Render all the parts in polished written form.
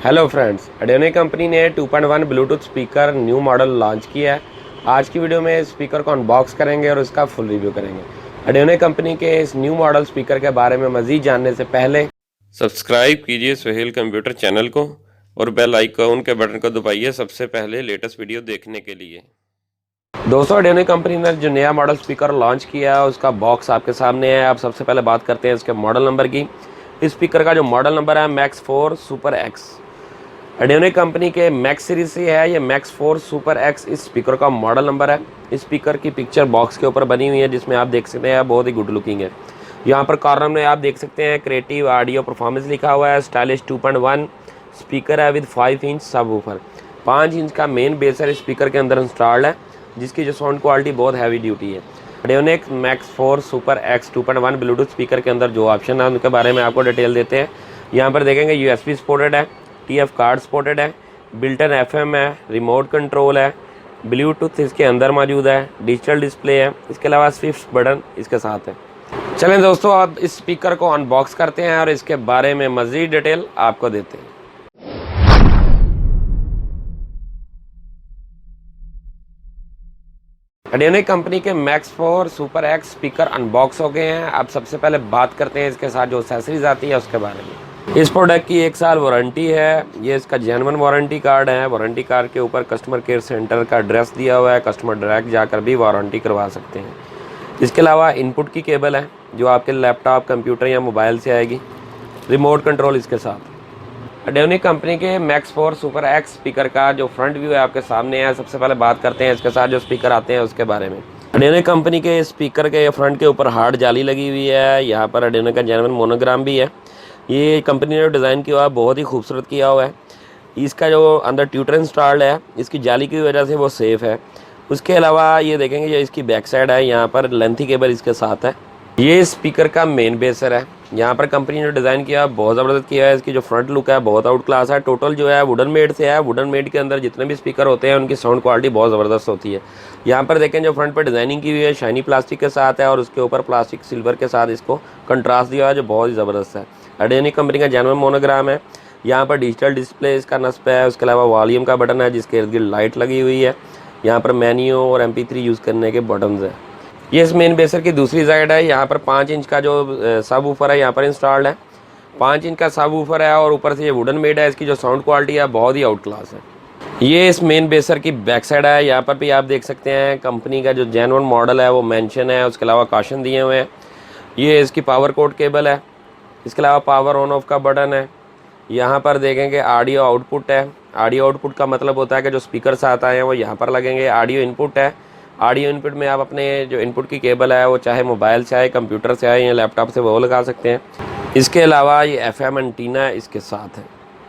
Hello friends, एडियोनिक company ने 2.1 Bluetooth speaker new model launch किया है। आज की वीडियो में स्पीकर को अनबॉक्स करेंगे और इसका फुल रिव्यू करेंगे। एडियोनिक कंपनी के इस न्यू मॉडल स्पीकर के बारे में मज़ीद जानने से पहले सब्सक्राइब कीजिए सुहेल कंप्यूटर चैनल को और बेल आइकॉन के बटन को दबाइए सबसे पहले लेटेस्ट वीडियो देखने के लिए। दोस्तों, एडियोनिक कंपनी ने जो नया मॉडल स्पीकर लॉन्च किया है उसका बॉक्स आपके सामने है। आप सबसे पहले बात करते हैं इसके मॉडल नंबर की। इस स्पीकर का जो मॉडल नंबर है मैक्स 4 सुपर एक्स। एडियोनिक कंपनी के मैक्स सीरीज से है ये मैक्स 4 सुपर एक्स इस स्पीकर का मॉडल नंबर है। इस स्पीकर की पिक्चर बॉक्स के ऊपर बनी हुई है जिसमें आप देख सकते हैं बहुत ही गुड लुकिंग है। यहाँ पर कॉर्नर में आप देख सकते हैं क्रिएटिव ऑडियो परफॉर्मेंस लिखा हुआ है। स्टाइलिश 2.1 स्पीकर है विद 5 इंच सबवूफर। 5 इंच का मेन बेसर इस स्पीकर के अंदर इंस्टॉल्ड है जिसकी जो साउंड क्वालिटी बहुत हैवी ड्यूटी है। एडियोनिक max 4 super X 2.1 Bluetooth speaker के अंदर जो ऑप्शन है उनके बारे में आपको डिटेल देते हैं। यहाँ पर देखेंगे USB सपोर्टेड है, TF कार्ड सपोर्टेड है, बिल्ट इन FM है, रिमोट कंट्रोल है, ब्लूटूथ इसके अंदर मौजूद है, डिजिटल डिस्प्ले है, इसके अलावा स्विफ्ट बटन इसके साथ है। चलें दोस्तों, अब इस स्पीकर को अनबॉक्स करते हैं और इसके बारे में मज़ीद डिटेल आपको देते हैं। एडियोनिक कंपनी के max 4 super x speaker unbox हो गए हैं। अब सबसे पहले बात करते हैं इसके साथ जो एक्सेसरीज आती है उसके बारे में। इस प्रोडक्ट की 1 साल वारंटी है। ये इसका जेन्युइन वारंटी कार्ड है। वारंटी कार्ड के ऊपर कस्टमर केयर सेंटर का एड्रेस दिया हुआ है। कस्टमर डायरेक्ट जाकर भी वारंटी करवा सकते हैं। इसके अलावा इनपुट की केबल है जो आपके लैपटॉप, कंप्यूटर या मोबाइल से आएगी। रिमोट कंट्रोल इसके साथ। एडियोनिक कंपनी के मैक्स 4 सुपर एक्स स्पीकर का जो फ्रंट व्यू है आपके सामने है। सबसे पहले बात करते हैं इसके साथ जो स्पीकर आते हैं उसके बारे में। एडियोनिक कंपनी के स्पीकर के फ्रंट के ऊपर हार्ड जाली लगी हुई है। यहाँ पर एडियोनिक का जेन्युइन मोनोग्राम भी है। ये कंपनी ने डिज़ाइन किया हुआ है, बहुत ही खूबसूरत किया हुआ है। इसका जो अंदर ट्यूटर इंस्टॉल्ड है इसकी जाली की वजह से वो सेफ़ है। उसके अलावा ये देखेंगे जो इसकी बैक साइड है यहाँ पर लेंथी केबल इसके साथ है। ये स्पीकर का मेन बेसर है। यहाँ पर कंपनी ने डिज़ाइन किया बहुत ज़बरदस्त किया है। इसकी जो फ्रंट लुक है बहुत आउट क्लास है। टोटल जो है वुडन मेड से है। वुडन मेड के अंदर जितने भी स्पीकर होते हैं उनकी साउंड क्वालिटी बहुत ज़बरदस्त होती है। यहाँ पर देखें जो फ्रंट पर डिज़ाइनिंग की हुई है शाइनी प्लास्टिक के साथ है और उसके ऊपर प्लास्टिक सिल्वर के साथ इसको कंट्रास्ट दिया है जो बहुत ही ज़बरदस्त है। एडियोनिक कंपनी का जेन्युइन मोनोग्राम है। यहाँ पर डिजिटल डिस्प्ले इसका नस्ब है। उसके अलावा वॉल्यूम का बटन है जिसके इर्द गिर्द लाइट लगी हुई है। यहाँ पर मेन्यू और MP3 यूज़ करने के बटन्स हैं। ये इस मेन बेसर की दूसरी साइड है। यहाँ पर 5 इंच का जो सब वूफर है यहाँ पर इंस्टॉल्ड है। 5 इंच का सब वूफर है और ऊपर से ये वुडन मेड है। इसकी जो साउंड क्वालिटी है बहुत ही आउट क्लास है। ये इस मेन बेसर की बैक साइड है। यहाँ पर भी आप देख सकते हैं कंपनी का जो जेन्युइन मॉडल है वो मेंशन है। उसके अलावा कॉशन दिए हुए हैं। ये इसकी पावर कोड केबल है। इसके अलावा पावर ऑन ऑफ का बटन है। यहाँ पर देखेंगे ऑडियो आउटपुट है। ऑडियो आउटपुट का मतलब होता है कि जो स्पीकर साथ आए हैं वो यहाँ पर लगेंगे। ऑडियो इनपुट है। ऑडियो इनपुट में आप अपने जो इनपुट की केबल है वो चाहे मोबाइल से आए, कंप्यूटर से आए या लैपटॉप से वो लगा सकते हैं। इसके अलावा ये FM एंटीना इसके साथ है।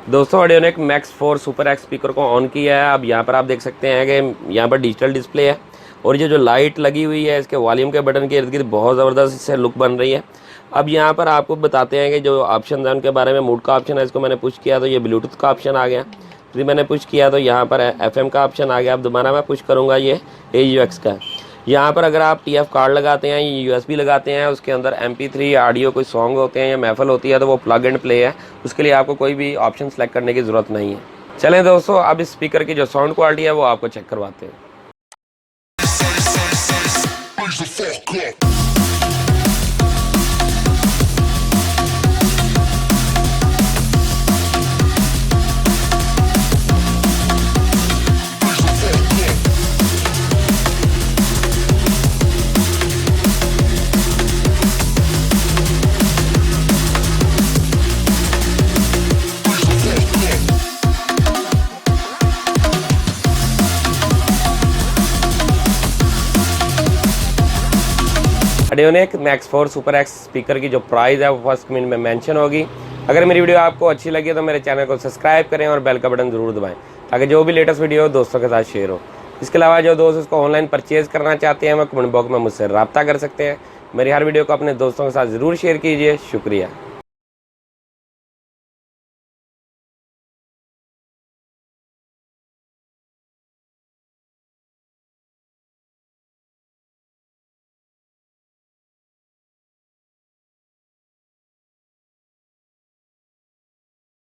दोस्तों, एडियोनिक मैक्स 4 सुपर एक्स स्पीकर को ऑन किया है। अब यहाँ पर आप देख सकते हैं कि यहाँ पर डिजिटल डिस्प्ले है और ये जो लाइट लगी हुई है इसके वॉल्यूम के बटन के इर्द गिर्द बहुत ज़बरदस्त इससे लुक बन रही है। अब यहाँ पर आपको बताते हैं कि जो ऑप्शन है उनके बारे में। मूड का ऑप्शन है, इसको मैंने पुश किया तो ये ब्लूटूथ का ऑप्शन आ गया। फिर मैंने पुश किया तो यहाँ पर FM का ऑप्शन आ गया। अब दोबारा मैं पुश करूँगा ये AUX का। यहाँ पर अगर आप TF कार्ड लगाते हैं या USB लगाते हैं उसके अंदर MP3 ऑडियो कोई सॉन्ग होते हैं या महफिल होती है तो वो प्लग एंड प्ले है। उसके लिए आपको कोई भी ऑप्शन सेलेक्ट करने की ज़रूरत नहीं है। चलें दोस्तों, अब इस स्पीकर की जो साउंड क्वालिटी है वो आपको चेक करवाते हैं। एडियोनिक मैक्स 4 सुपर एक्स स्पीकर की जो प्राइस है वो फर्स्ट कमेंट में मेंशन होगी। अगर मेरी वीडियो आपको अच्छी लगी तो मेरे चैनल को सब्सक्राइब करें और बेल का बटन ज़रूर दबाएं ताकि जो भी लेटेस्ट वीडियो हो दोस्तों के साथ शेयर हो। इसके अलावा जो दोस्त इसको ऑनलाइन परचेज़ करना चाहते हैं वो कमेंट बॉक्स में मुझसे रब्ता कर सकते हैं। मेरी हर वीडियो को अपने दोस्तों के साथ ज़रूर शेयर कीजिए। शुक्रिया।